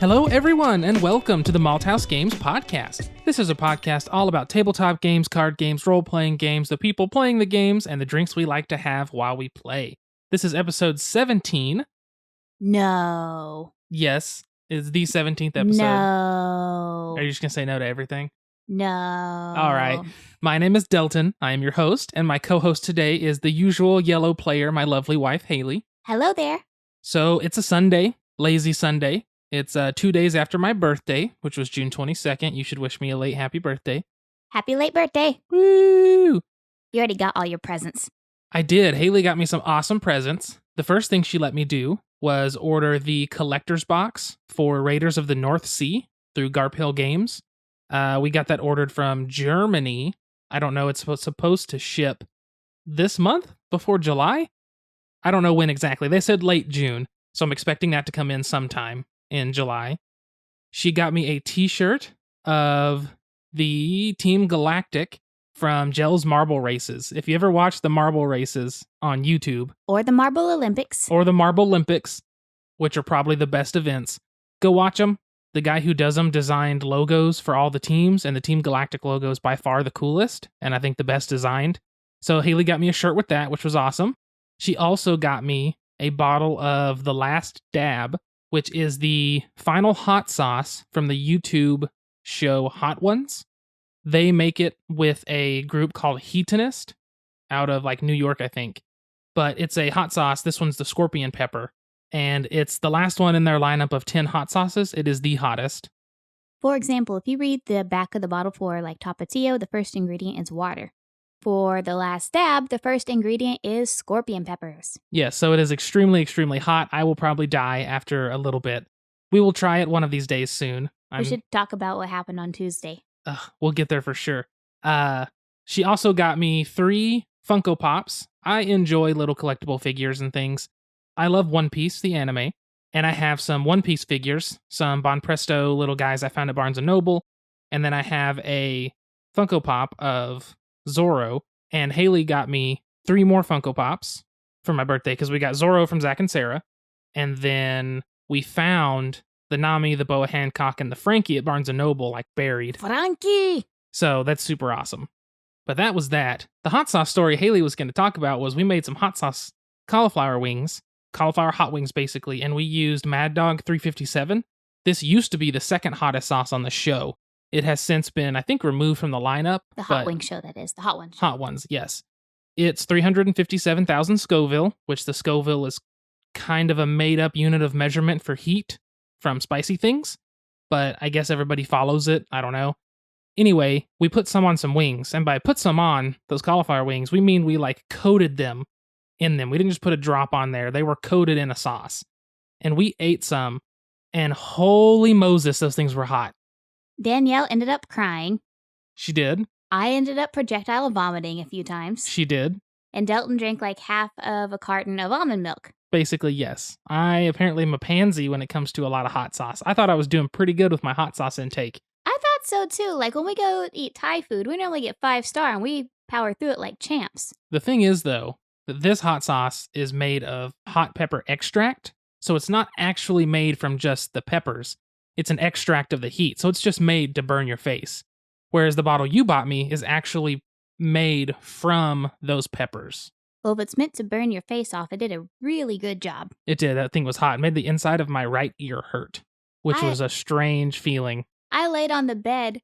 Hello, everyone, and welcome to the Malthaus Games podcast. This is a podcast all about tabletop games, card games, role-playing games, the people playing the games, and the drinks we like to have while we play. This is episode 17. No. Yes, it's the 17th episode. No. Are you just going to say no to everything? No. All right. My name is Delton. I am your host, and my co-host today is the usual yellow player, my lovely wife, Haley. Hello there. So it's a Sunday, lazy Sunday. It's 2 days after my birthday, which was June 22nd. You should wish me a late happy birthday. Happy late birthday. Woo! You already got all your presents. I did. Haley got me some awesome presents. The first thing she let me do was order the collector's box for Raiders of the North Sea through Garp Hill Games. We got that ordered from Germany. I don't know. It's supposed to ship this month before July. I don't know when exactly. They said late June, so I'm expecting that to come in sometime in July. She got me a t-shirt of the Team Galactic from Gell's Marble Races. If you ever watch the Marble Races on YouTube. Or the Marble Olympics. Or the Marble Olympics, which are probably the best events. Go watch them. The guy who does them designed logos for all the teams, and the Team Galactic logo is by far the coolest, and I think the best designed. So Haley got me a shirt with that, which was awesome. She also got me a bottle of The Last Dab, which is the final hot sauce from the YouTube show Hot Ones. They make it with a group called Heatonist out of like New York, I think. But it's a hot sauce. This one's the scorpion pepper. And it's the last one in their lineup of 10 hot sauces. It is the hottest. For example, if you read the back of the bottle for like Tapatio, the first ingredient is water. For The Last Dab, the first ingredient is scorpion peppers. Yes, so it is extremely, extremely hot. I will probably die after a little bit. We will try it one of these days soon. We should talk about what happened on Tuesday. We'll get there for sure. She also got me 3 Funko Pops. I enjoy little collectible figures and things. I love One Piece, the anime, and I have some One Piece figures, some Bon Presto little guys I found at Barnes & Noble, and then I have a Funko Pop of Zorro, and Haley got me 3 more Funko Pops for my birthday because we got Zorro from Zach and Sarah, and then we found the Nami, the Boa Hancock, and the Frankie at Barnes & Noble, like buried. Frankie! So that's super awesome. But that was that. The hot sauce story Haley was going to talk about was we made some hot sauce cauliflower hot wings basically, and we used Mad Dog 357. This used to be the second hottest sauce on the show. It has since been, I think, removed from the lineup. The Hot Wing show, that is. The Hot Ones. Hot Ones, yes. It's 357,000 Scoville, which the Scoville is kind of a made-up unit of measurement for heat from spicy things. But I guess everybody follows it. I don't know. Anyway, we put some on some wings. And by put some on, those cauliflower wings, we mean we like coated them in them. We didn't just put a drop on there. They were coated in a sauce. And we ate some. And holy Moses, those things were hot. Danielle ended up crying. She did. I ended up projectile vomiting a few times. She did. And Delton drank like half of a carton of almond milk. Basically, yes. I apparently am a pansy when it comes to a lot of hot sauce. I thought I was doing pretty good with my hot sauce intake. I thought so too. Like when we go eat Thai food, we normally get 5-star and we power through it like champs. The thing is, though, that this hot sauce is made of hot pepper extract. So it's not actually made from just the peppers. It's an extract of the heat, so it's just made to burn your face. Whereas the bottle you bought me is actually made from those peppers. Well, if it's meant to burn your face off, it did a really good job. It did. That thing was hot. It made the inside of my right ear hurt, which was a strange feeling. I laid on the bed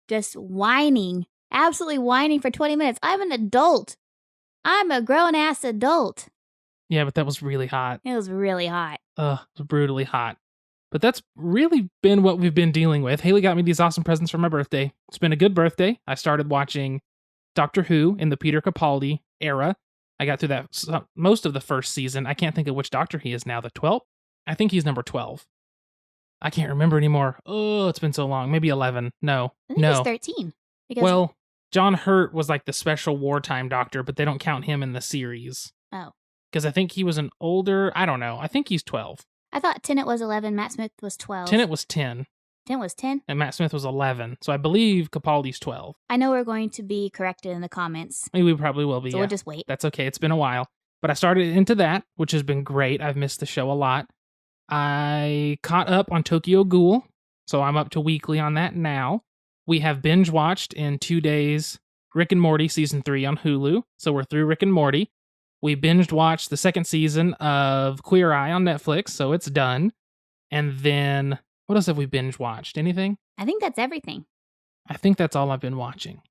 just whining, absolutely whining for 20 minutes. I'm an adult. I'm a grown-ass adult. Yeah, but that was really hot. It was really hot. It was brutally hot. But that's really been what we've been dealing with. Haley got me these awesome presents for my birthday. It's been a good birthday. I started watching Doctor Who in the Peter Capaldi era. I got through that most of the first season. I can't think of which Doctor he is now. The 12th? I think he's number 12. I can't remember anymore. Oh, it's been so long. Maybe 11. No. I think he's 13. Well, John Hurt was like the special wartime doctor, but they don't count him in the series. Oh. Because I think he was an older... I don't know. I think he's 12. I thought Tennant was 11, Matt Smith was 12. Tennant was 10. Tennant was 10? And Matt Smith was 11. So I believe Capaldi's 12. I know we're going to be corrected in the comments. We probably will be, So we'll just wait. That's okay. It's been a while. But I started into that, which has been great. I've missed the show a lot. I caught up on Tokyo Ghoul, so I'm up to weekly on that now. We have binge watched in 2 days Rick and Morty Season 3 on Hulu, so we're through Rick and Morty. We binged watched the second season of Queer Eye on Netflix, so it's done. And then, what else have we binge watched? Anything? I think that's everything. I think that's all I've been watching.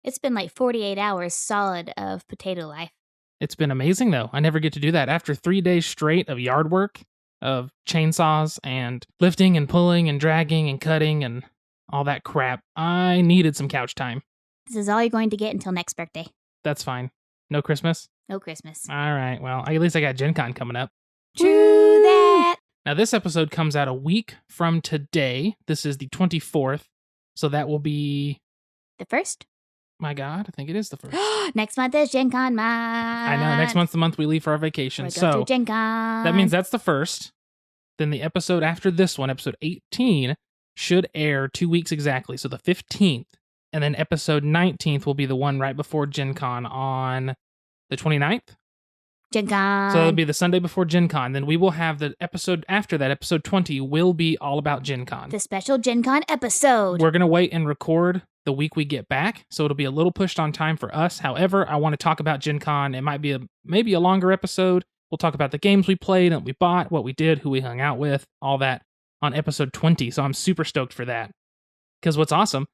It's been like 48 hours solid of potato life. It's been amazing, though. I never get to do that. After 3 days straight of yard work, of chainsaws and lifting and pulling and dragging and cutting and all that crap, I needed some couch time. This is all you're going to get until next birthday. That's fine. No Christmas? No Christmas. All right. Well, at least I got Gen Con coming up. True that. Now, this episode comes out a week from today. This is the 24th. So that will be... The 1st? My God, I think it is the 1st. Next month is Gen Con month. I know. Next month's the month we leave for our vacation. So to Gen Con. That means that's the 1st. Then the episode after this one, episode 18, should air 2 weeks exactly. So the 15th. And then episode 19th will be the one right before Gen Con on the 29th. Gen Con. So it'll be the Sunday before Gen Con. Then we will have the episode after that, episode 20, will be all about Gen Con. The special Gen Con episode. We're going to wait and record the week we get back, so it'll be a little pushed on time for us. However, I want to talk about Gen Con. It might be maybe a longer episode. We'll talk about the games we played and we bought, what we did, who we hung out with, all that on episode 20. So I'm super stoked for that. Because what's awesome,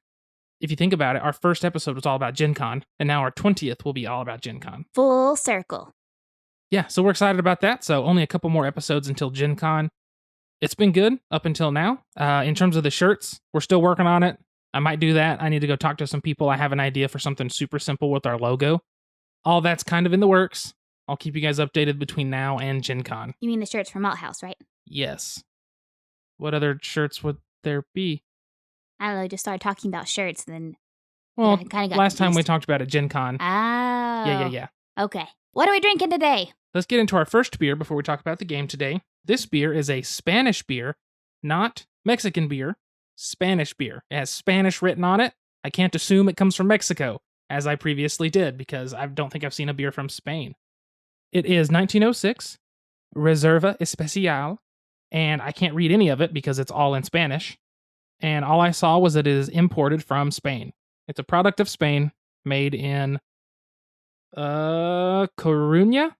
if you think about it, our first episode was all about Gen Con, and now our 20th will be all about Gen Con. Full circle. Yeah, so we're excited about that. So only a couple more episodes until Gen Con. It's been good up until now. In terms of the shirts, we're still working on it. I might do that. I need to go talk to some people. I have an idea for something super simple with our logo. All that's kind of in the works. I'll keep you guys updated between now and Gen Con. You mean the shirts from Malthaus, right? Yes. What other shirts would there be? I don't know, just started talking about shirts, and then Well, kind of got last time we confused. talked about it, Gen Con. Oh. Yeah. Okay. What are we drinking today? Let's get into our first beer before we talk about the game today. This beer is a Spanish beer, not Mexican beer. Spanish beer. It has Spanish written on it. I can't assume it comes from Mexico, as I previously did, because I don't think I've seen a beer from Spain. It is 1906, Reserva Especial, and I can't read any of it because it's all in Spanish. And all I saw was that it is imported from Spain. It's a product of Spain, made in Coruña,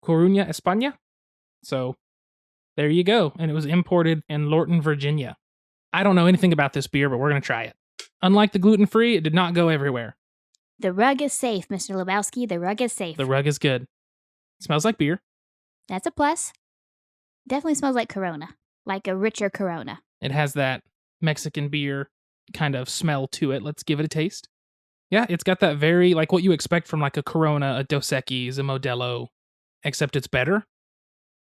España. So there you go. And it was imported in Lorton, Virginia. I don't know anything about this beer, but we're going to try it. Unlike the gluten-free, it did not go everywhere. The rug is safe, Mr. Lebowski. The rug is safe. The rug is good. It smells like beer. That's a plus. Definitely smells like Corona. Like a richer Corona. It has that Mexican beer kind of smell to it. Let's give it a taste. Yeah, it's got that very, like what you expect from like a Corona, a Dos Equis, a Modelo, except it's better.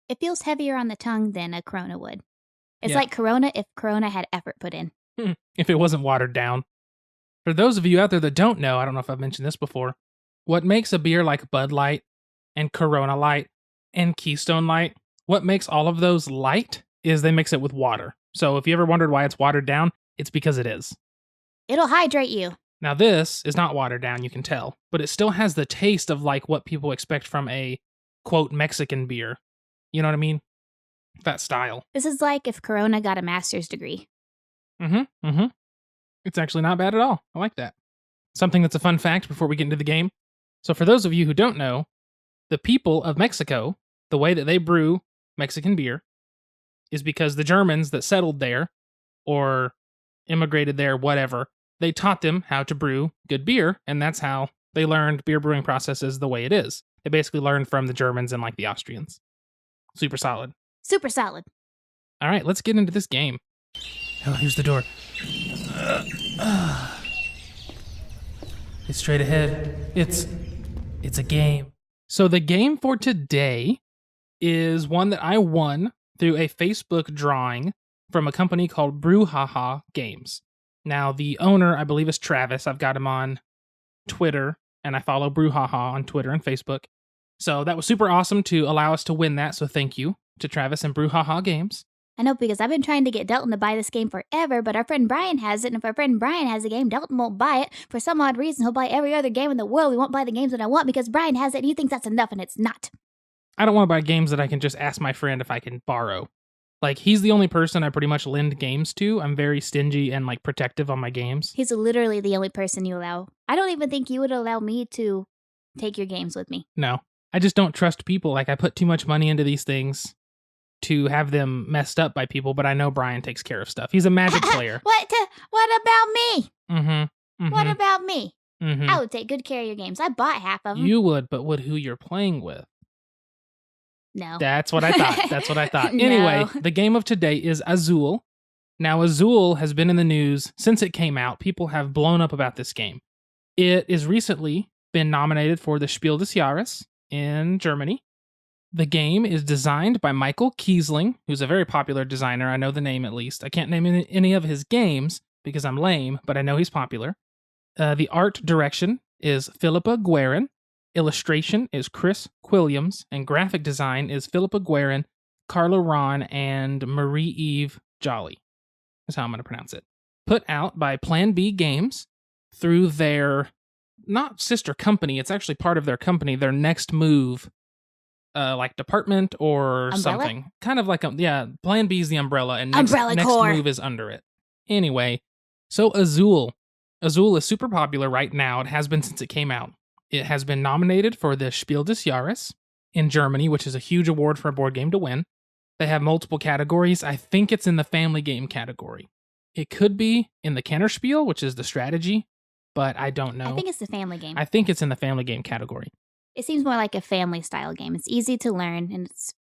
It feels heavier on the tongue than a Corona would. It's Yeah. like Corona if Corona had effort put in. If it wasn't watered down. For those of you out there that don't know, I don't know if I've mentioned this before, what makes a beer like Bud Light and Corona Light and Keystone Light, what makes all of those light is they mix it with water. So if you ever wondered why it's watered down, it's because it is. It'll hydrate you. Now this is not watered down, you can tell, but it still has the taste of like what people expect from a, quote, Mexican beer. You know what I mean? That style. This is like if Corona got a master's degree. It's actually not bad at all. I like that. Something that's a fun fact before we get into the game. So for those of you who don't know, the people of Mexico, the way that they brew Mexican beer is because the Germans that settled there or immigrated there, whatever, they taught them how to brew good beer, and that's how they learned beer brewing processes the way it is. They basically learned from the Germans and like the Austrians. Super solid. Super solid. All right, let's get into this game. Oh, here's the door. It's straight ahead. It's a game. So the game for today is one that I won through a Facebook drawing from a company called Brouhaha Games. Now, the owner, I believe, is Travis. I've got him on Twitter, and I follow Brouhaha on Twitter and Facebook. So that was super awesome to allow us to win that, so thank you to Travis and Brouhaha Games. I know, because I've been trying to get Delton to buy this game forever, but our friend Brian has it, and if our friend Brian has the game, Delton won't buy it. For some odd reason, he'll buy every other game in the world. We won't buy the games that I want because Brian has it, and he thinks that's enough, and it's not. I don't want to buy games that I can just ask my friend if I can borrow. Like, he's the only person I pretty much lend games to. I'm very stingy and, like, protective on my games. He's literally the only person you allow. I don't even think you would allow me to take your games with me. No. I just don't trust people. Like, I put too much money into these things to have them messed up by people, but I know Brian takes care of stuff. He's a Magic player. What about me? Mm-hmm. What about me? Mm-hmm. I would take good care of your games. I bought half of them. You would, but would who you're playing with? No. That's what I thought. That's what I thought. No. Anyway, the game of today is Azul. Now, Azul has been in the news since it came out. People have blown up about this game. It has recently been nominated for the Spiel des Jahres in Germany. The game is designed by Michael Kiesling, who's a very popular designer. I know the name at least. I can't name any of his games because I'm lame, but I know he's popular. The art direction is Philippa Guerin. Illustration is Chris Quilliams, and graphic design is Philippa Guerin, Carla Ron, and Marie-Eve Jolly. That's how I'm going to pronounce it. Put out by Plan B Games through their, not sister company, it's actually part of their company, their Next Move, like department or Umbrella? something. Kind of like, Plan B is the umbrella, and Umbrella Next Corps. Move is under it. Anyway, so Azul. Azul is super popular right now. It has been since it came out. It has been nominated for the Spiel des Jahres in Germany, which is a huge award for a board game to win. They have multiple categories. I think it's in the family game category. It could be in the Kennerspiel, which is the strategy, but I don't know. I think it's the family game. I think it's in the family game category. It seems more like a family style game. It's easy to learn and it's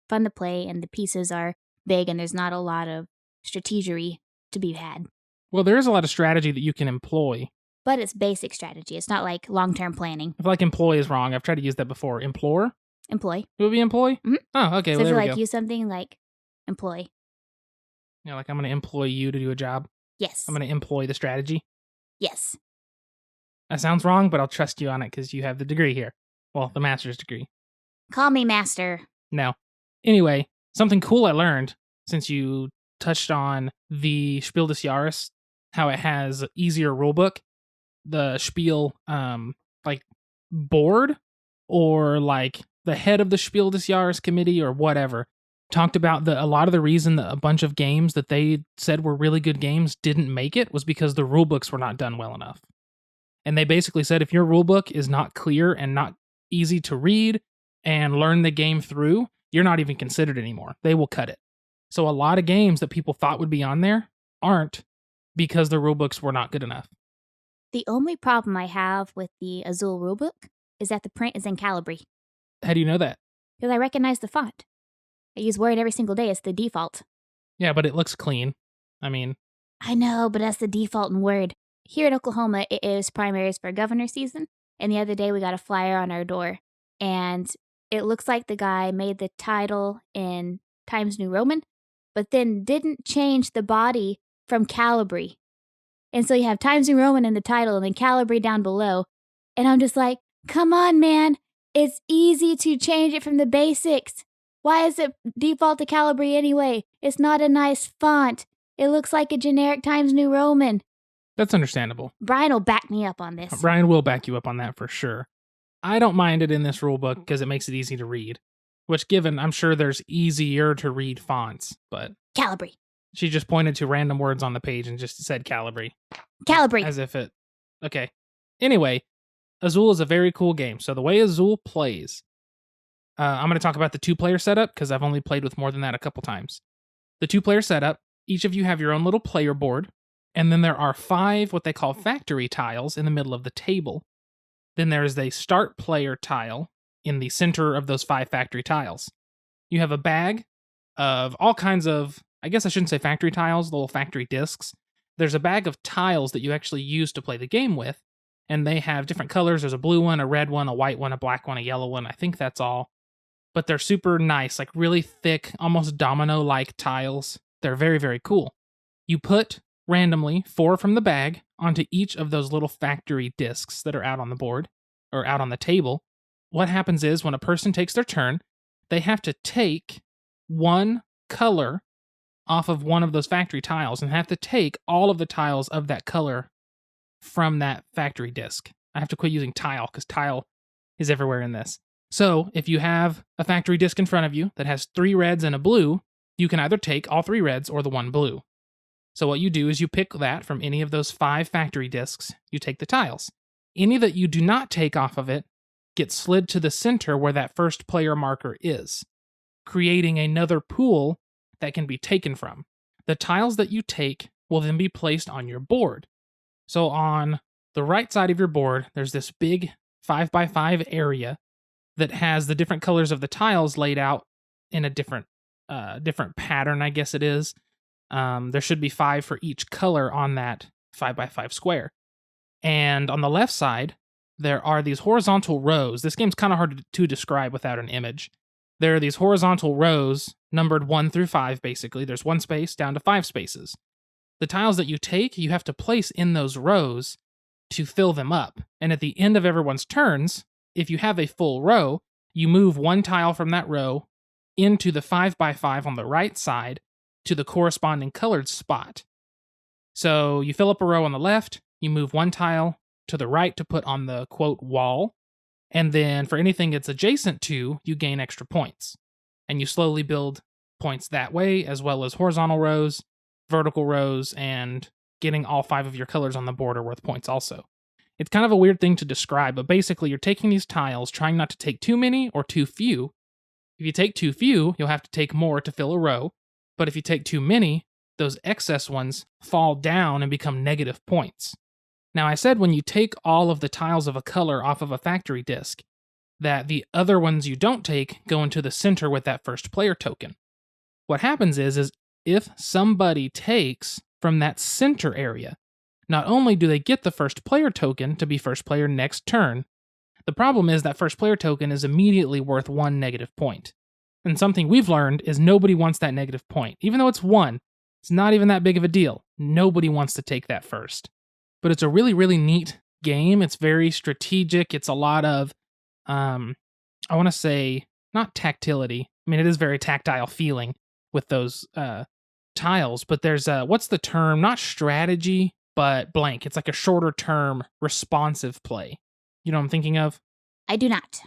fun to play, and the pieces are big, and there's not a lot of strategery to be had. Well, there is a lot of strategy that you can employ. But it's basic strategy. It's not like long-term planning. I feel like employ is wrong. I've tried to use that before. Implore? Employ. It would be employ? Mhm. Oh, okay. So Well, if there you we go. use something like employ. Yeah, like I'm going to employ you to do a job. Yes. I'm going to employ the strategy. Yes. That sounds wrong, but I'll trust you on it because you have the degree here. Well, the master's degree. Call me master. No. Anyway, something cool I learned since you touched on the Spiel des Jahres, how it has easier rulebook. The Spiel, like, board, or like the head of the Spiel des Jahres committee or whatever, talked about a lot of the reason that a bunch of games that they said were really good games didn't make it was because the rulebooks were not done well enough. And they basically said if your rulebook is not clear and not easy to read and learn the game through, you're not even considered anymore. They will cut it. So a lot of games that people thought would be on there aren't because the rulebooks were not good enough. The only problem I have with the Azul rulebook is that the print is in Calibri. How do you know that? Because I recognize the font. I use Word every single day. It's the default. Yeah, but it looks clean. I mean, I know, but that's the default in Word. Here in Oklahoma, it is primaries for governor season. And the other day, we got a flyer on our door. And it looks like the guy made the title in Times New Roman, but then didn't change the body from Calibri. And so you have Times New Roman in the title and then Calibri down below. And I'm just like, come on, man. It's easy to change it from the basics. Why is it default to Calibri anyway? It's not a nice font. It looks like a generic Times New Roman. that's understandable. Brian will back me up on this. Brian will back you up on that for sure. I don't mind it in this rulebook because it makes it easy to read. Which, given, I'm sure there's easier to read fonts, but Calibri. she just pointed to random words on the page and just said Calibri. Calibri. As if it... Okay. Anyway, Azul is a very cool game. So the way Azul plays... I'm going to talk about the two-player setup because I've only played with more than that a couple times. The two-player setup, each of you have your own little player board, and then there are 5 what they call factory tiles in the middle of the table. Then there's a start player tile in the center of those 5 factory tiles. You have a bag of all kinds of, I guess I shouldn't say factory tiles, little factory discs. There's a bag of tiles that you actually use to play the game with, and they have different colors. There's a blue one, a red one, a white one, a black one, a yellow one. I think that's all. But they're super nice, like really thick, almost domino-like tiles. They're very, very cool. You put randomly 4 from the bag onto each of those little factory discs that are out on the board, or out on the table. What happens is when a person takes their turn, they have to take one color off of one of those factory tiles and have to take all of the tiles of that color from that factory disc. I have to quit using tile because tile is everywhere in this. So if you have a factory disc in front of you that has 3 reds and a blue, You can either take all 3 reds or the 1 blue. So what you do is you pick that from any of those 5 factory discs, you take the tiles. Any that you do not take off of it get slid to the center where that first player marker is, creating another pool that can be taken from. The tiles that you take will then be placed on your board. So on the right side of your board, there's this big 5x5 area that has the different colors of the tiles laid out in a different pattern, I guess it is. There should be 5 for each color on that 5x5 square. And on the left side, there are these horizontal rows. This game's kind of hard to describe without an image. There are these horizontal rows numbered 1 through 5, basically. There's 1 space down to 5 spaces. The tiles that you take, you have to place in those rows to fill them up. And at the end of everyone's turns, if you have a full row, you move 1 tile from that row into the 5x5 on the right side to the corresponding colored spot. So you fill up a row on the left, you move 1 tile to the right to put on the, quote, wall, and then for anything it's adjacent to, you gain extra points. And you slowly build points that way, as well as horizontal rows, vertical rows, and getting all 5 of your colors on the board are worth points also. It's kind of a weird thing to describe, but basically you're taking these tiles, trying not to take too many or too few. If you take too few, you'll have to take more to fill a row, but if you take too many, those excess ones fall down and become negative points. Now, I said when you take all of the tiles of a color off of a factory disc, that the other ones you don't take go into the center with that first player token. What happens is if somebody takes from that center area, not only do they get the first player token to be first player next turn, the problem is that first player token is immediately worth 1 negative point. And something we've learned is nobody wants that negative point. Even though it's 1, it's not even that big of a deal. Nobody wants to take that first. But it's a really, really neat game. It's very strategic. It's a lot of, I want to say, not tactility. I mean, it is very tactile feeling with those tiles, but there's, what's the term? Not strategy, but blank. It's like a shorter term responsive play. You know what I'm thinking of? I do not.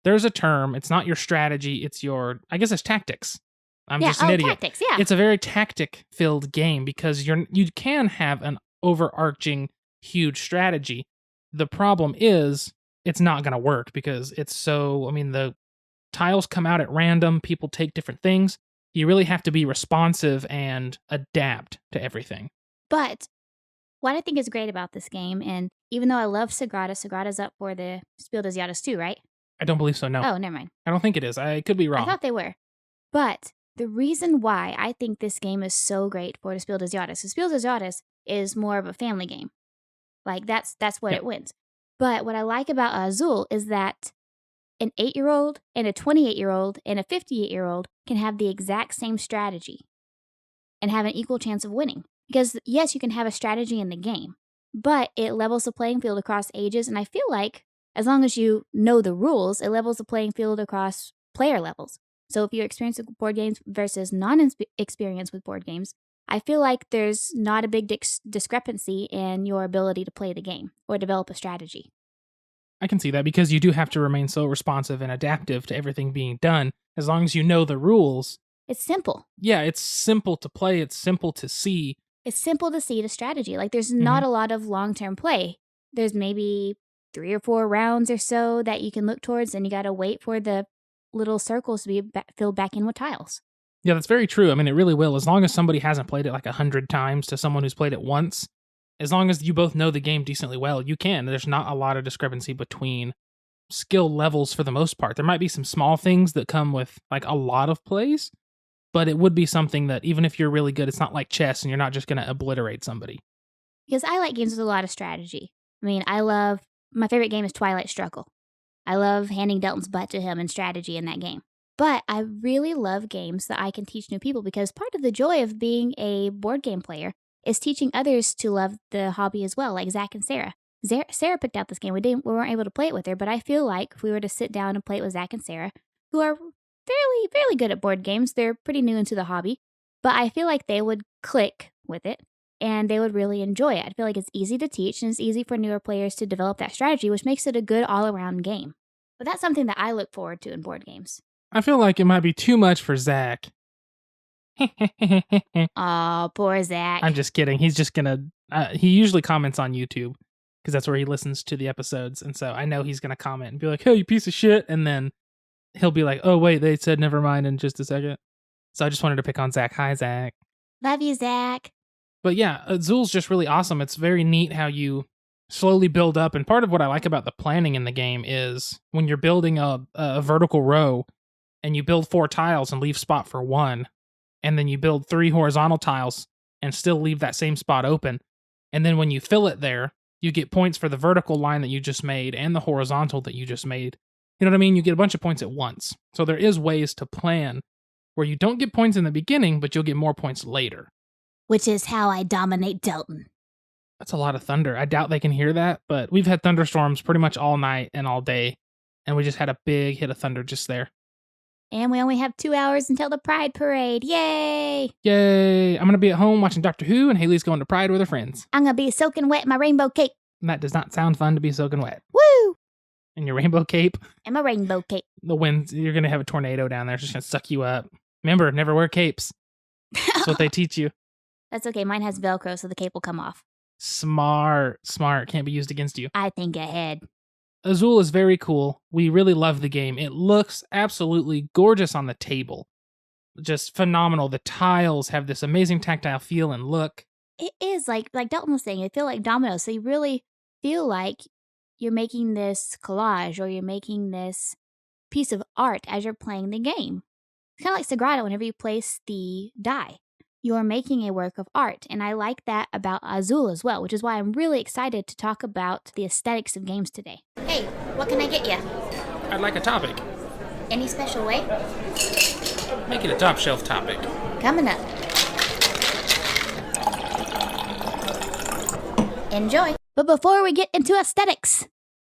There's a term. It's not your strategy. It's your, I guess it's tactics. I'm just an idiot. Tactics, yeah. It's a very tactic-filled game because you can have an overarching huge strategy. The problem is it's not going to work because it's so, I mean, the tiles come out at random, people take different things. You really have to be responsive and adapt to everything. But what I think is great about this game, and even though I love Sagrada, Sagrada's up for the Spiel des Jahres too, right? I don't believe so, no. Oh, never mind. I don't think it is. I could be wrong. I thought they were. But the reason why I think this game is so great for the Spiel des Jahres, the Spiel des Jahres is more of a family game. Like, that's what it wins. But what I like about Azul is that an 8-year-old and a 28-year-old and a 58-year-old can have the exact same strategy and have an equal chance of winning. Because, yes, you can have a strategy in the game, but it levels the playing field across ages. And I feel like as long as you know the rules, it levels the playing field across player levels. So if you're experienced with board games versus non-experienced with board games, I feel like there's not a big discrepancy in your ability to play the game or develop a strategy. I can see that because you do have to remain so responsive and adaptive to everything being done. As long as you know the rules. It's simple. Yeah, it's simple to play. It's simple to see. It's simple to see the strategy. Like, there's not a lot of long-term play. There's maybe 3 or 4 rounds or so that you can look towards, and you got to wait for the little circles to be filled back in with tiles. Yeah, that's very true. I mean, it really will. As long as somebody hasn't played it like 100 times to someone who's played it once, as long as you both know the game decently well, you can. There's not a lot of discrepancy between skill levels for the most part. There might be some small things that come with like a lot of plays, but it would be something that even if you're really good, it's not like chess and you're not just going to obliterate somebody. Because I like games with a lot of strategy. I mean, my favorite game is Twilight Struggle. I love handing Delton's butt to him and strategy in that game. But I really love games that I can teach new people because part of the joy of being a board game player is teaching others to love the hobby as well, like Zach and Sarah. Sarah picked out this game. We weren't able to play it with her, but I feel like if we were to sit down and play it with Zach and Sarah, who are fairly good at board games, they're pretty new into the hobby, but I feel like they would click with it and they would really enjoy it. I feel like it's easy to teach and it's easy for newer players to develop that strategy, which makes it a good all-around game. But that's something that I look forward to in board games. I feel like it might be too much for Zach. Oh, poor Zach. I'm just kidding. He's just gonna. He usually comments on YouTube because that's where he listens to the episodes, and so I know he's gonna comment and be like, "Hey, you piece of shit," and then he'll be like, "Oh wait, they said never mind in just a second." So I just wanted to pick on Zach. Hi, Zach. Love you, Zach. But yeah, Azul's just really awesome. It's very neat how you slowly build up, and part of what I like about the planning in the game is when you're building a vertical row, and you build 4 tiles and leave spot for 1, and then you build 3 horizontal tiles and still leave that same spot open. And then when you fill it there, you get points for the vertical line that you just made and the horizontal that you just made. You know what I mean? You get a bunch of points at once. So there is ways to plan where you don't get points in the beginning, but you'll get more points later. Which is how I dominate Delton. That's a lot of thunder. I doubt they can hear that, but we've had thunderstorms pretty much all night and all day, and we just had a big hit of thunder just there. And we only have 2 hours until the Pride Parade. Yay! Yay! I'm going to be at home watching Doctor Who, and Haley's going to Pride with her friends. I'm going to be soaking wet in my rainbow cape. And that does not sound fun to be soaking wet. Woo! In your rainbow cape. And my rainbow cape. The wind, you're going to have a tornado down there. It's just going to suck you up. Remember, never wear capes. That's what they teach you. That's okay. Mine has Velcro, so the cape will come off. Smart. Can't be used against you. I think ahead. Azul is very cool. We really love the game. It looks absolutely gorgeous on the table. Just phenomenal. The tiles have this amazing tactile feel and look. It is like Dalton was saying, it feels like dominoes. So you really feel like you're making this collage or you're making this piece of art as you're playing the game. It's kind of like Sagrada whenever you place the die. You're making a work of art. And I like that about Azul as well, which is why I'm really excited to talk about the aesthetics of games today. Hey, what can I get you? I'd like a topic. Any special way? Make it a top shelf topic. Coming up. Enjoy. But before we get into aesthetics,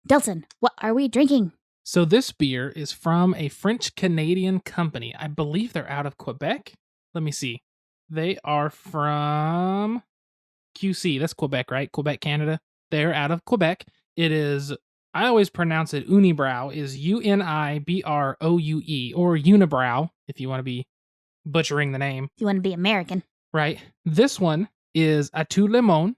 Delton, what are we drinking? So this beer is from a French-Canadian company. I believe they're out of Quebec. Let me see. They are from QC. That's Quebec, right? Quebec, Canada. They're out of Quebec. It is, I always pronounce it Unibroue, is Unibrou, or Unibroue, if you want to be butchering the name. If you want to be American. Right. This one is Attributions Lemon.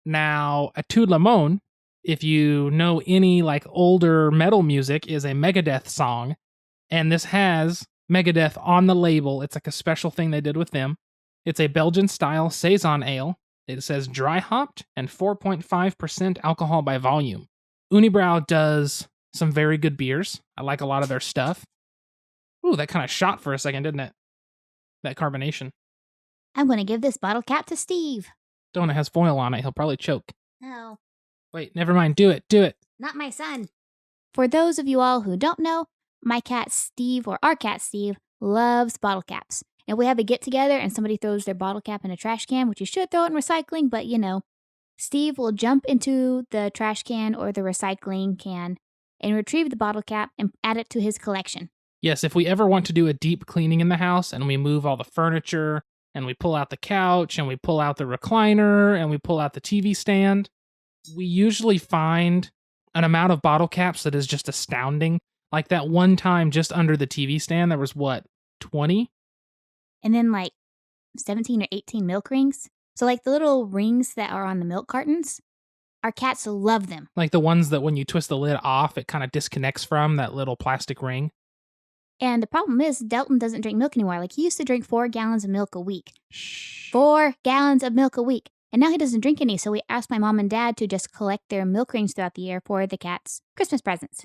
Now, Attributions Lemon, if you know any like older metal music, is a Megadeth song. And this has Megadeth on the label. It's like a special thing they did with them. It's a Belgian-style Saison ale. It says dry hopped and 4.5% alcohol by volume. Unibroue does some very good beers. I like a lot of their stuff. Ooh, that kind of shot for a second, didn't it? That carbonation. I'm going to give this bottle cap to Steve. Don't, it has foil on it. He'll probably choke. No. Wait, never mind. Do it. Do it. Not my son. For those of you all who don't know, my cat Steve, or our cat Steve, loves bottle caps. And we have a get-together and somebody throws their bottle cap in a trash can, which you should throw it in recycling, but you know, Steve will jump into the trash can or the recycling can and retrieve the bottle cap and add it to his collection. Yes, if we ever want to do a deep cleaning in the house and we move all the furniture and we pull out the couch and we pull out the recliner and we pull out the TV stand, we usually find an amount of bottle caps that is just astounding. Like that one time just under the TV stand, there was what, 20? And then like 17 or 18 milk rings. So like the little rings that are on the milk cartons, our cats love them. Like the ones that when you twist the lid off, it kind of disconnects from that little plastic ring. And the problem is Delton doesn't drink milk anymore. Like he used to drink 4 gallons of milk a week. Shh. 4 gallons of milk a week. And now he doesn't drink any. So we asked my mom and dad to just collect their milk rings throughout the year for the cats' Christmas presents.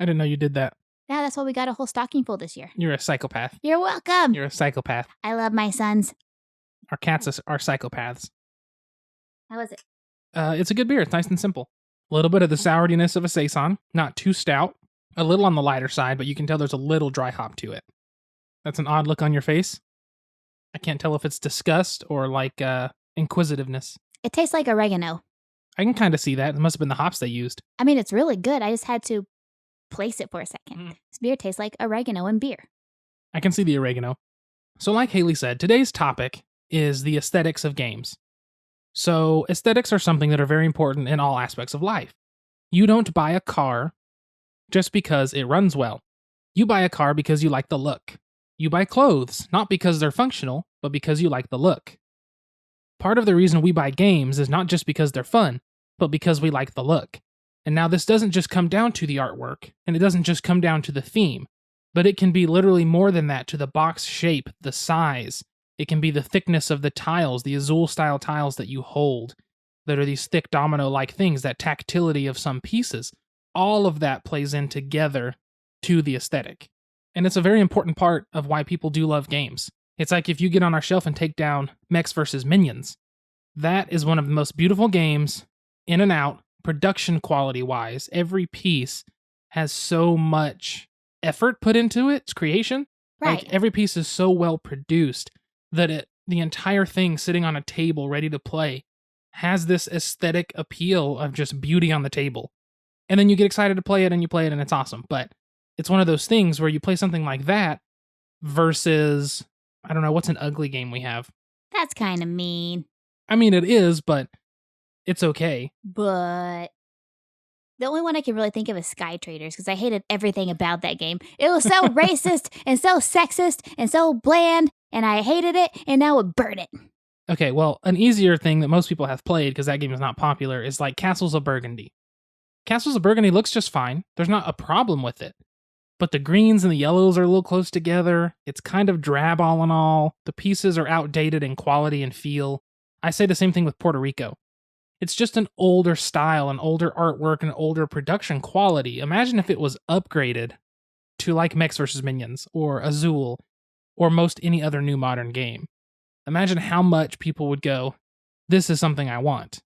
I didn't know you did that. Yeah, that's why we got a whole stocking full this year. You're a psychopath. You're welcome. You're a psychopath. I love my sons. Our cats are psychopaths. How was it? It's a good beer. It's nice and simple. A little bit of the sourness of a Saison. Not too stout. A little on the lighter side, but you can tell there's a little dry hop to it. That's an odd look on your face. I can't tell if it's disgust or like inquisitiveness. It tastes like oregano. I can kind of see that. It must have been the hops they used. I mean, it's really good. I just had to place it for a second. This beer tastes like oregano and beer. I can see the oregano. So like Haley said, today's topic is the aesthetics of games. So aesthetics are something that are very important in all aspects of life. You don't buy a car just because it runs well. You buy a car because you like the look. You buy clothes, not because they're functional, but because you like the look. Part of the reason we buy games is not just because they're fun, but because we like the look. And now this doesn't just come down to the artwork, and it doesn't just come down to the theme, but it can be literally more than that, to the box shape, the size. It can be the thickness of the tiles, the Azul style tiles that you hold, that are these thick domino-like things, that tactility of some pieces. All of that plays in together to the aesthetic. And it's a very important part of why people do love games. It's like if you get on our shelf and take down Mechs versus Minions. That is one of the most beautiful games, in and out, production quality-wise. Every piece has so much effort put into its creation. Right. Like, every piece is so well produced that the entire thing sitting on a table ready to play has this aesthetic appeal of just beauty on the table. And then you get excited to play it, and you play it, and it's awesome. But it's one of those things where you play something like that versus, I don't know, what's an ugly game we have? That's kind of mean. I mean, it is, but it's okay. But the only one I can really think of is Sky Traders, because I hated everything about that game. It was so racist and so sexist and so bland, and I hated it, and now I would burn it. Okay, well, an easier thing that most people have played, because that game is not popular, is like Castles of Burgundy. Castles of Burgundy looks just fine. There's not a problem with it. But the greens and the yellows are a little close together. It's kind of drab all in all. The pieces are outdated in quality and feel. I say the same thing with Puerto Rico. It's just an older style, an older artwork, an older production quality. Imagine if it was upgraded to like Mechs vs. Minions, or Azul, or most any other new modern game. Imagine how much people would go, this is something I want.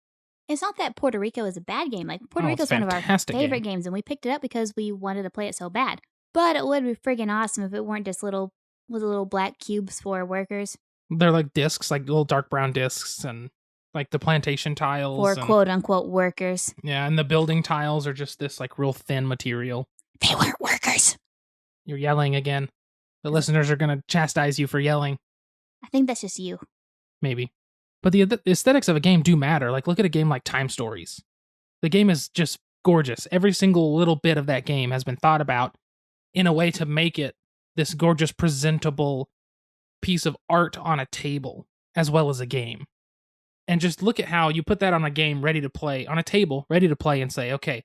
It's not that Puerto Rico is a bad game. Like, Puerto Rico is one of our favorite games, and we picked it up because we wanted to play it so bad. But it would be friggin' awesome if it weren't just little black cubes for workers. They're like discs, like little dark brown discs, and like the plantation tiles. For quote-unquote workers. Yeah, and the building tiles are just this like real thin material. They weren't workers. You're yelling again. The listeners are going to chastise you for yelling. I think that's just you. Maybe. But the aesthetics of a game do matter. Like, look at a game like Time Stories. The game is just gorgeous. Every single little bit of that game has been thought about in a way to make it this gorgeous, presentable piece of art on a table, as well as a game. And just look at how you put that on a game ready to play, on a table ready to play, and say, okay,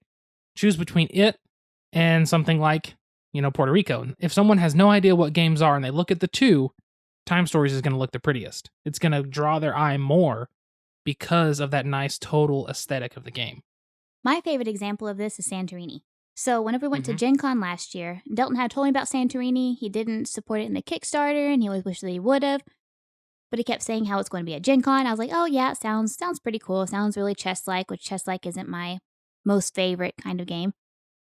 choose between it and something like, Puerto Rico. If someone has no idea what games are and they look at the two, Time Stories is going to look the prettiest. It's going to draw their eye more because of that nice total aesthetic of the game. My favorite example of this is Santorini. So whenever we went to Gen Con last year, Delton had told me about Santorini. He didn't support it in the Kickstarter, and he always wished that he would have. But he kept saying how it's going to be at Gen Con. I was like, oh yeah, it sounds pretty cool. It sounds really chess-like, which chess-like isn't my most favorite kind of game.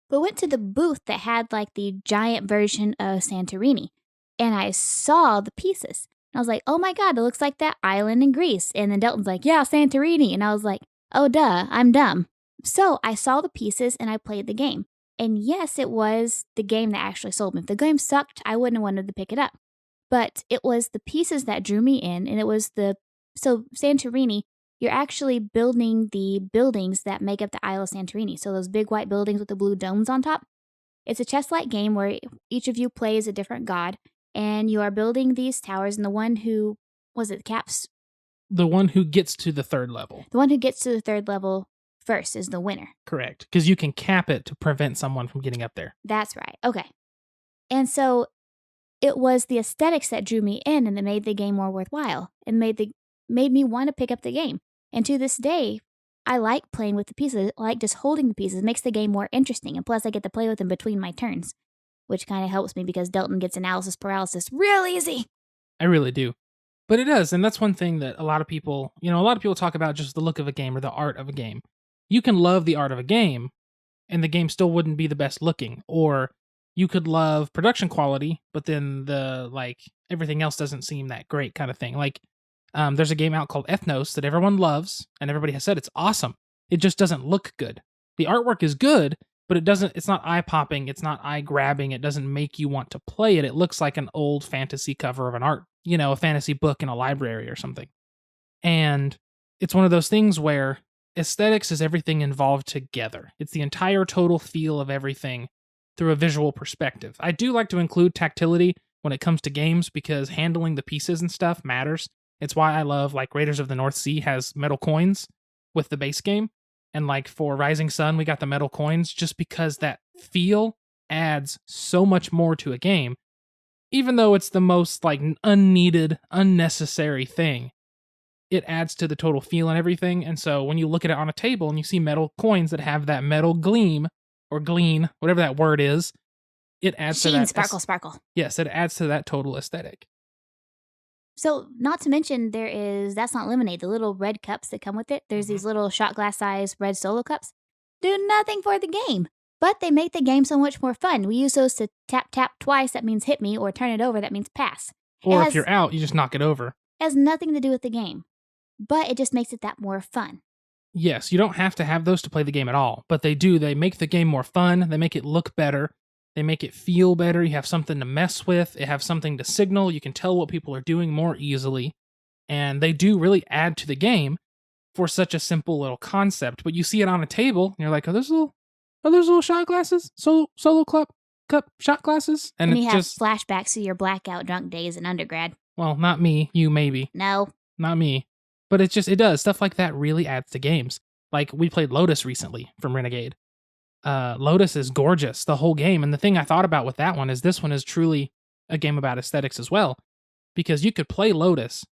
But went to the booth that had like the giant version of Santorini. And I saw the pieces. And I was like, oh my God, it looks like that island in Greece. And then Delton's like, yeah, Santorini. And I was like, oh duh, I'm dumb. So I saw the pieces and I played the game. And yes, it was the game that actually sold me. If the game sucked, I wouldn't have wanted to pick it up. But it was the pieces that drew me in. And it was so Santorini, you're actually building the buildings that make up the Isle of Santorini. So those big white buildings with the blue domes on top. It's a chess-like game where each of you plays a different god. And you are building these towers, and the one who, caps? The one who gets to the third level. The one who gets to the third level first is the winner. Correct, because you can cap it to prevent someone from getting up there. That's right, okay. And so it was the aesthetics that drew me in and that made the game more worthwhile. It made me want to pick up the game. And to this day, I like playing with the pieces. I like just holding the pieces. It makes the game more interesting. And plus, I get to play with them between my turns, which kind of helps me because Delton gets analysis paralysis real easy. I really do. But it does, and that's one thing that a lot of people talk about, just the look of a game or the art of a game. You can love the art of a game, and the game still wouldn't be the best looking. Or you could love production quality, but then everything else doesn't seem that great kind of thing. There's a game out called Ethnos that everyone loves, and everybody has said it's awesome. It just doesn't look good. The artwork is good, but it's not eye-popping, it's not eye-grabbing, it doesn't make you want to play it. It looks like an old fantasy cover of an art, a fantasy book in a library or something. And it's one of those things where aesthetics is everything involved together. It's the entire total feel of everything through a visual perspective. I do like to include tactility when it comes to games because handling the pieces and stuff matters. It's why I love like Raiders of the North Sea has metal coins with the base game. And like for Rising Sun, we got the metal coins just because that feel adds so much more to a game. Even though it's the most like unneeded, unnecessary thing, it adds to the total feel and everything. And so when you look at it on a table and you see metal coins that have that metal gleam or glean, whatever that word is, it adds Sheen, to that. sparkle. Yes, it adds to that total aesthetic. So, not to mention, that's not lemonade, the little red cups that come with it. There's these little shot glass size red solo cups. Do nothing for the game, but they make the game so much more fun. We use those to tap twice, that means hit me, or turn it over, that means pass. Or if you're out, you just knock it over. It has nothing to do with the game, but it just makes it that more fun. Yes, you don't have to have those to play the game at all, but they do. They make the game more fun. They make it look better. They make it feel better. You have something to mess with. You have something to signal. You can tell what people are doing more easily. And they do really add to the game for such a simple little concept. But you see it on a table, and you're like, are those little shot glasses? Solo cup shot glasses? And you have flashbacks to your blackout drunk days in undergrad. Well, not me. You maybe. No. Not me. But it does. Stuff like that really adds to games. Like, we played Lotus recently from Renegade. Lotus is gorgeous, the whole game. And the thing I thought about with that one is this one is truly a game about aesthetics as well. Because you could play Lotus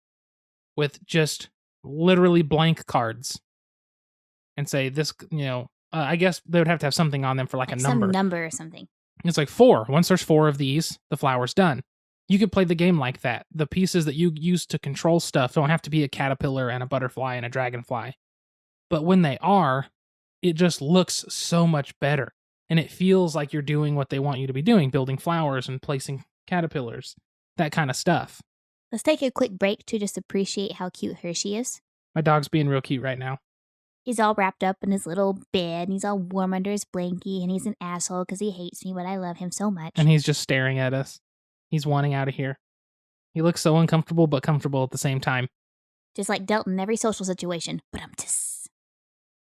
with just literally blank cards and say this, I guess they would have to have something on them for like a number. Some number or something. It's like 4. Once there's 4 of these, the flower's done. You could play the game like that. The pieces that you use to control stuff don't have to be a caterpillar and a butterfly and a dragonfly. But when they are, it just looks so much better. And it feels like you're doing what they want you to be doing, building flowers and placing caterpillars, that kind of stuff. Let's take a quick break to just appreciate how cute Hershey is. My dog's being real cute right now. He's all wrapped up in his little bed, and he's all warm under his blankie, and he's an asshole because he hates me, but I love him so much. And he's just staring at us. He's wanting out of here. He looks so uncomfortable, but comfortable at the same time. Just like Delton in every social situation. But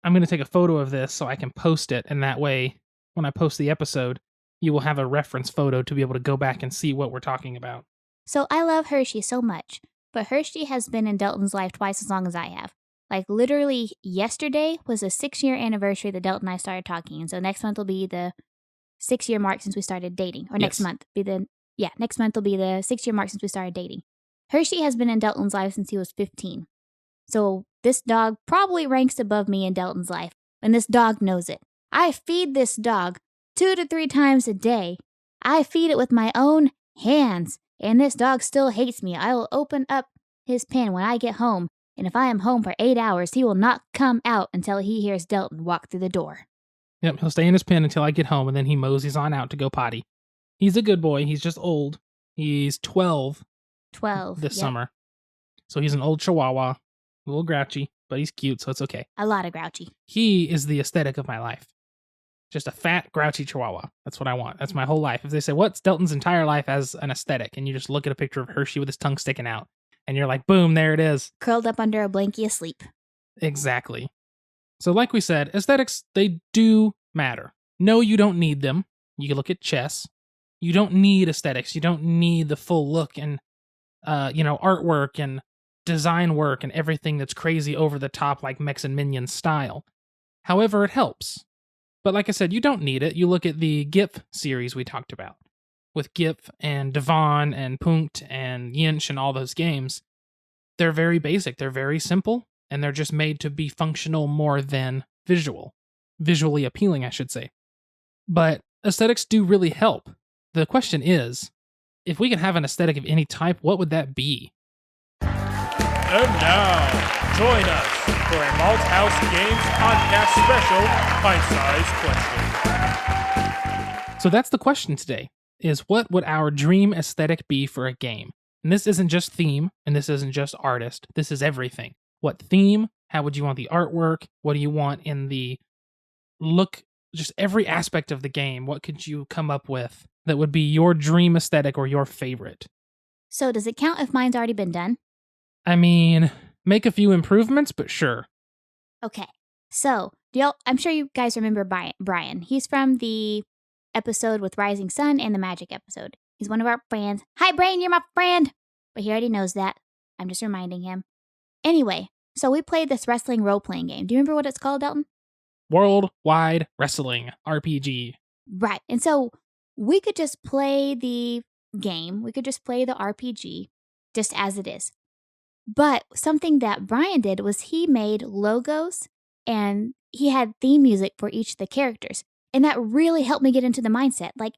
I'm going to take a photo of this so I can post it, and that way, when I post the episode, you will have a reference photo to be able to go back and see what we're talking about. So I love Hershey so much, but Hershey has been in Delton's life twice as long as I have. Like, literally, yesterday was the 6-year anniversary that Delton and I started talking, and so next month will be the 6-year mark since we started dating. Or next month next month will be the 6-year mark since we started dating. Hershey has been in Delton's life since he was 15. So this dog probably ranks above me in Delton's life, and this dog knows it. I feed this dog 2 to 3 times a day. I feed it with my own hands, and this dog still hates me. I will open up his pen when I get home, and if I am home for 8 hours, he will not come out until he hears Delton walk through the door. Yep, he'll stay in his pen until I get home, and then he moseys on out to go potty. He's a good boy. He's just old. He's 12. 12. This summer. So he's an old chihuahua. A little grouchy, but he's cute, so it's okay. A lot of grouchy. He is the aesthetic of my life. Just a fat, grouchy chihuahua. That's what I want. That's my whole life. If they say, what's Delton's entire life as an aesthetic? And you just look at a picture of Hershey with his tongue sticking out. And you're like, boom, there it is. Curled up under a blankie asleep. Exactly. So like we said, aesthetics, they do matter. No, you don't need them. You can look at chess. You don't need aesthetics. You don't need the full look and, artwork and design work and everything that's crazy over the top like Mechs and Minions style. However, it helps. But like I said, you don't need it. You look at the GIF series we talked about with GIF and Devon and Pint and Yinch and all those games. They're very basic. They're very simple, and they're just made to be functional more than visually appealing, I should say. But aesthetics do really help. The question is, if we could have an aesthetic of any type, what would that be? And now, join us for a Malthaus Games podcast special, Pint-Sized Question. So that's the question today, is what would our dream aesthetic be for a game? And this isn't just theme, and this isn't just artist, this is everything. What theme? How would you want the artwork? What do you want in the look? Just every aspect of the game. What could you come up with that would be your dream aesthetic or your favorite? So does it count if mine's already been done? I mean, make a few improvements, but sure. Okay. So, I'm sure you guys remember Brian. He's from the episode with Rising Sun and the Magic episode. He's one of our friends. Hi, Brain, you're my friend. But he already knows that. I'm just reminding him. Anyway, so we played this wrestling role-playing game. Do you remember what it's called, Dalton? Worldwide Wrestling RPG. Right. And so we could just play the game. We could just play the RPG just as it is. But something that Brian did was he made logos and he had theme music for each of the characters. And that really helped me get into the mindset. Like,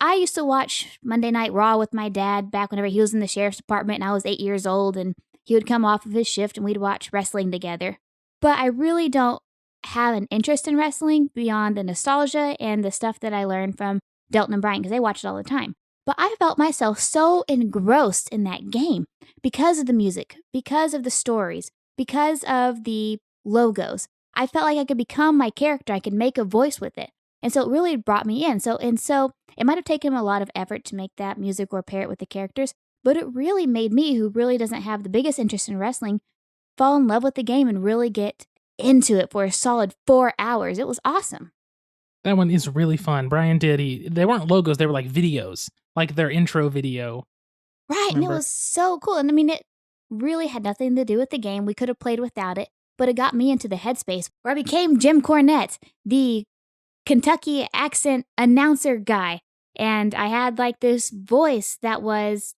I used to watch Monday Night Raw with my dad back whenever he was in the sheriff's department and I was 8 years old, and he would come off of his shift and we'd watch wrestling together. But I really don't have an interest in wrestling beyond the nostalgia and the stuff that I learned from Dalton and Brian because they watch it all the time. But I felt myself so engrossed in that game because of the music, because of the stories, because of the logos. I felt like I could become my character. I could make a voice with it. And so it really brought me in. So it might have taken a lot of effort to make that music or pair it with the characters, but it really made me, who really doesn't have the biggest interest in wrestling, fall in love with the game and really get into it for a solid 4 hours. It was awesome. That one is really fun. Brian did. They weren't logos, they were like videos, like their intro video. Right, remember? And it was so cool. And I mean, it really had nothing to do with the game. We could have played without it, but it got me into the headspace where I became Jim Cornette, the Kentucky accent announcer guy. And I had like this voice that was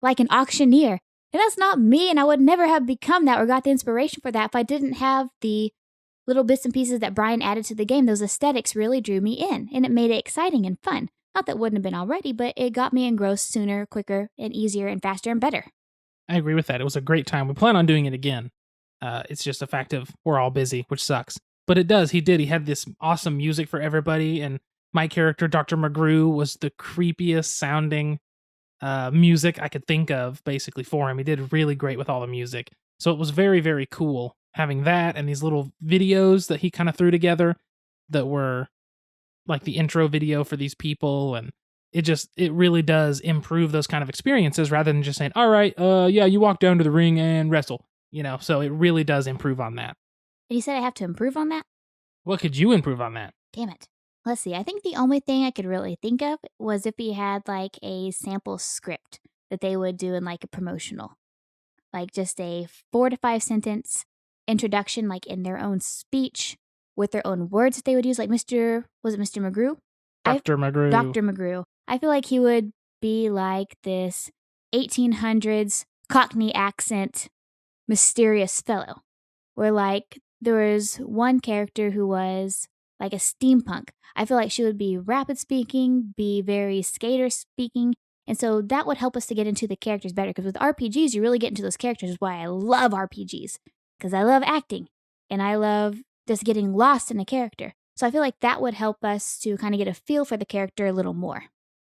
like an auctioneer. And that's not me, and I would never have become that or got the inspiration for that if I didn't have the little bits and pieces that Brian added to the game. Those aesthetics really drew me in, and it made it exciting and fun. Not that it wouldn't have been already, but it got me engrossed sooner, quicker, and easier, and faster, and better. I agree with that. It was a great time. We plan on doing it again. It's just a fact of we're all busy, which sucks. But it does. He had this awesome music for everybody, and my character, Dr. McGrew, was the creepiest sounding music I could think of basically for him. He did really great with all the music. So it was very, very cool having that and these little videos that he kind of threw together that were like the intro video for these people. And it really does improve those kind of experiences rather than just saying, all right, yeah, you walk down to the ring and wrestle, so it really does improve on that. And you said I have to improve on that? What could you improve on that? Damn it. Let's see. I think the only thing I could really think of was if he had like a sample script that they would do in like a promotional, like just a 4 to 5 sentence introduction, like in their own speech with their own words that they would use. Like was it Mr. McGrew? Dr. McGrew. Dr. McGrew. I feel like he would be like this 1800s Cockney accent, mysterious fellow, where like there was one character who was like a steampunk. I feel like she would be rapid speaking, be very skater speaking. And so that would help us to get into the characters better. Because with RPGs, you really get into those characters, which is why I love RPGs. Because I love acting. And I love just getting lost in a character. So I feel like that would help us to kind of get a feel for the character a little more.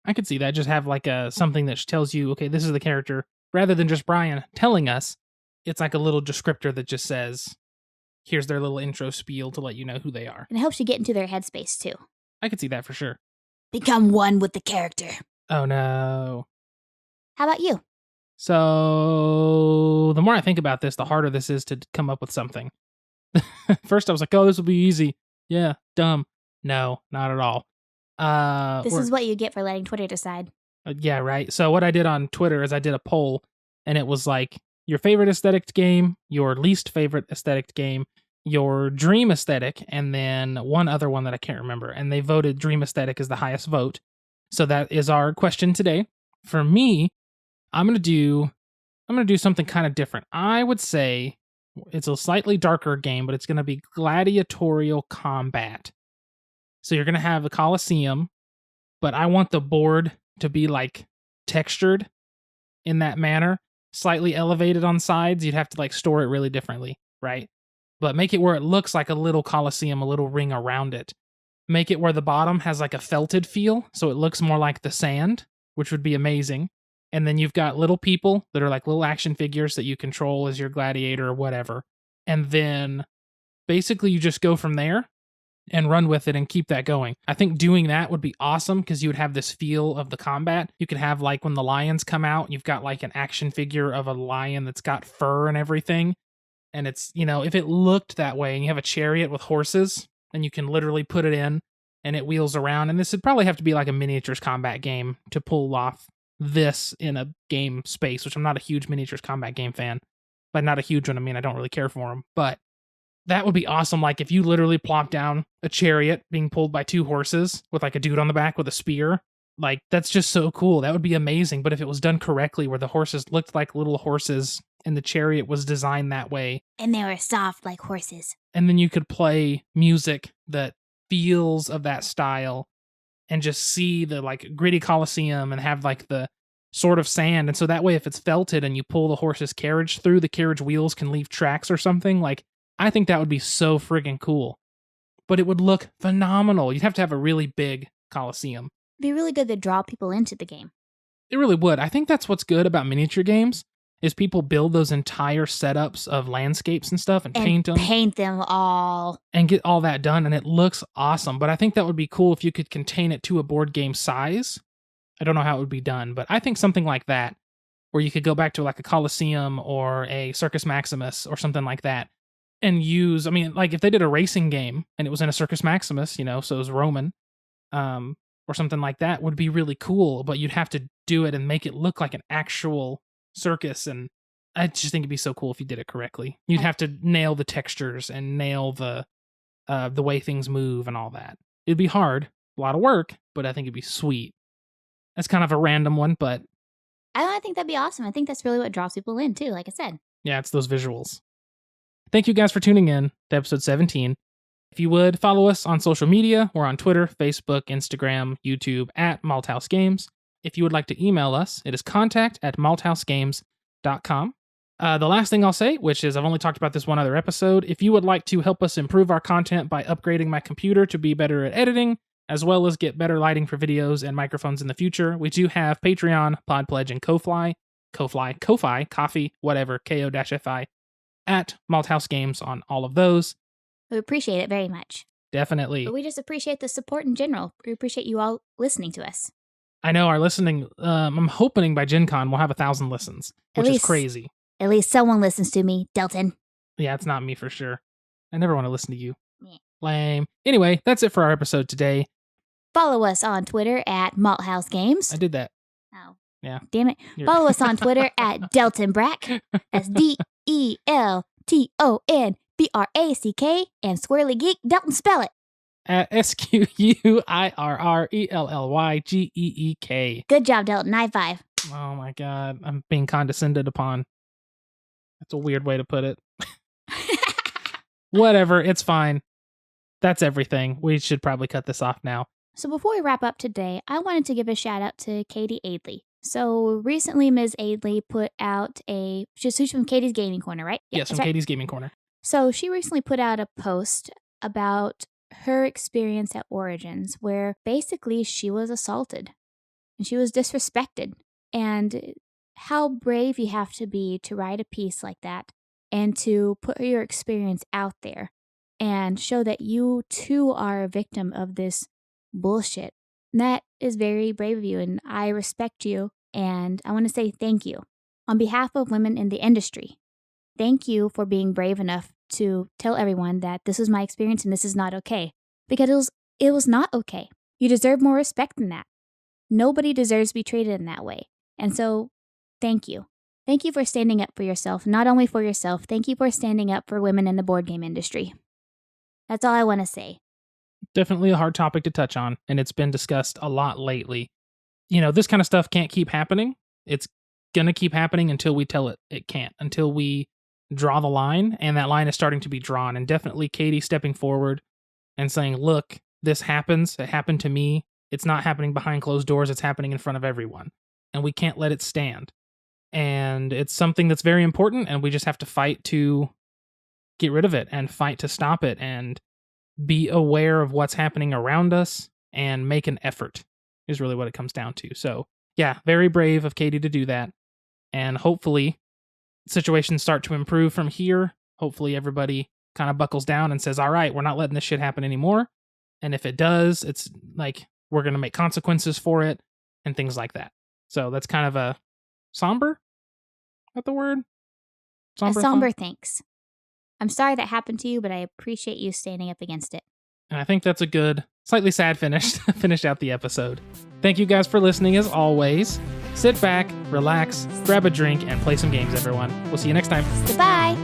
I could see that. Just have like something that tells you, okay, this is the character. Rather than just Brian telling us, it's like a little descriptor that just says, here's their little intro spiel to let you know who they are. And it helps you get into their headspace, too. I could see that for sure. Become one with the character. Oh, no. How about you? So, the more I think about this, the harder this is to come up with something. First, I was like, oh, this will be easy. Yeah, dumb. No, not at all. This is what you get for letting Twitter decide. Yeah, right. So, what I did on Twitter is I did a poll, and it was like, your favorite aesthetic game, your least favorite aesthetic game, your dream aesthetic, and then one other one that I can't remember. And they voted dream aesthetic as the highest vote. So that is our question today. For me, I'm gonna do something kind of different. I would say it's a slightly darker game, but it's gonna be gladiatorial combat. So you're gonna have a Colosseum, but I want the board to be like textured in that manner. Slightly elevated on sides, you'd have to like store it really differently, right? But make it where it looks like a little Colosseum, a little ring around it. Make it where the bottom has like a felted feel, so it looks more like the sand, which would be amazing. And then you've got little people that are like little action figures that you control as your gladiator or whatever. And then basically you just go from there and run with it and keep that going. I think doing that would be awesome because you would have this feel of the combat. You could have like when the lions come out, you've got like an action figure of a lion that's got fur and everything. And it's, if it looked that way and you have a chariot with horses and you can literally put it in and it wheels around. And this would probably have to be like a miniatures combat game to pull off this in a game space, which I'm not a huge miniatures combat game fan. By not a huge one, I mean I don't really care for them. But that would be awesome. Like if you literally plop down a chariot being pulled by 2 horses with like a dude on the back with a spear, like that's just so cool. That would be amazing. But if it was done correctly, where the horses looked like little horses and the chariot was designed that way, And they were soft like horses. and then you could play music that feels of that style and just see the like gritty Colosseum and have like the sort of sand. And so that way, if it's felted and you pull the horse's carriage through, the carriage wheels can leave tracks or something. Like, I think that would be so friggin' cool. But it would look phenomenal. You'd have to have a really big Colosseum. It'd be really good to draw people into the game. It really would. I think that's what's good about miniature games is people build those entire setups of landscapes and stuff and paint them. Paint them all. And get all that done, and it looks awesome. But I think that would be cool if you could contain it to a board game size. I don't know how it would be done, but I think something like that, where you could go back to like a Colosseum or a Circus Maximus or something like that, and use, I mean, like if they did a racing game and it was in a Circus Maximus, you know, so it was Roman, or something like that would be really cool, but you'd have to do it and make it look like an actual circus, and I just think it'd be so cool if you did it correctly. You'd have to nail the textures and nail the way things move and all that. It'd be hard, a lot of work, but I think it'd be sweet. That's kind of a random one, but I think that'd be awesome. I think that's really what draws people in too, like I said. yeah, it's those visuals. Thank you guys for tuning in to episode 17. If you would, follow us on social media. We're on Twitter, Facebook, Instagram, YouTube at Malthaus Games. If you would like to email us, it is contact@malthausgames.com. The last thing I'll say, which is I've only talked about this one other episode, if you would like to help us improve our content by upgrading my computer to be better at editing, as well as get better lighting for videos and microphones in the future, we do have Patreon, Podpledge, and Ko-Fi, Coffee, whatever, KO-FI, at Malthaus Games on all of those. We appreciate it very much. Definitely. But we just appreciate the support in general. We appreciate you all listening to us. I know our listening, I'm hoping by Gen Con we'll have 1,000 listens, which is crazy. At least someone listens to me, Delton. Yeah, it's not me for sure. I never want to listen to you. Meh. Lame. Anyway, that's it for our episode today. Follow us on Twitter at Malthaus Games. I did that. Oh. Yeah. Damn it. You're- Follow us on Twitter at Delton Brack. That's DELTONBRACK, and Squirrely Geek. Delton, spell it. At SQUIRRELLYGEEK. Good job, Delton. High five. Oh my god, I'm being condescended upon. That's a weird way to put it. Whatever, it's fine. That's everything. We should probably cut this off now. So before we wrap up today, I wanted to give a shout out to Katie Aidley. So recently, Ms. Aidley put out she's from Katie's Gaming Corner, right? Yes, from that's right. Katie's Gaming Corner. So she recently put out a post about her experience at Origins, where basically she was assaulted and she was disrespected, and how brave you have to be to write a piece like that and to put your experience out there and show that you too are a victim of this bullshit. And that is very brave of you, and I respect you, and I want to say thank you. On behalf of women in the industry, thank you for being brave enough to tell everyone that this was my experience and this is not okay. Because it was not okay. You deserve more respect than that. Nobody deserves to be treated in that way. And so, thank you. Thank you for standing up for yourself. Not only for yourself, thank you for standing up for women in the board game industry. That's all I want to say. Definitely a hard topic to touch on, and it's been discussed a lot lately. You know, this kind of stuff can't keep happening. It's going to keep happening until we tell it can't, until we draw the line, and that line is starting to be drawn. And definitely Katie stepping forward and saying, look, this happens. It happened to me. It's not happening behind closed doors. It's happening in front of everyone. And we can't let it stand. And it's something that's very important, and we just have to fight to get rid of it and fight to stop it and be aware of what's happening around us and make an effort is really what it comes down to. So, yeah, very brave of Katie to do that. And hopefully situations start to improve from here. Hopefully everybody kind of buckles down and says, all right, we're not letting this shit happen anymore. And if it does, it's like we're going to make consequences for it and things like that. So that's kind of a somber? Is that the word? Somber thanks. I'm sorry that happened to you, but I appreciate you standing up against it. And I think that's a good slightly sad finish out the episode. Thank you guys for listening as always. Sit back, relax, grab a drink, and play some games, everyone. We'll see you next time. Goodbye.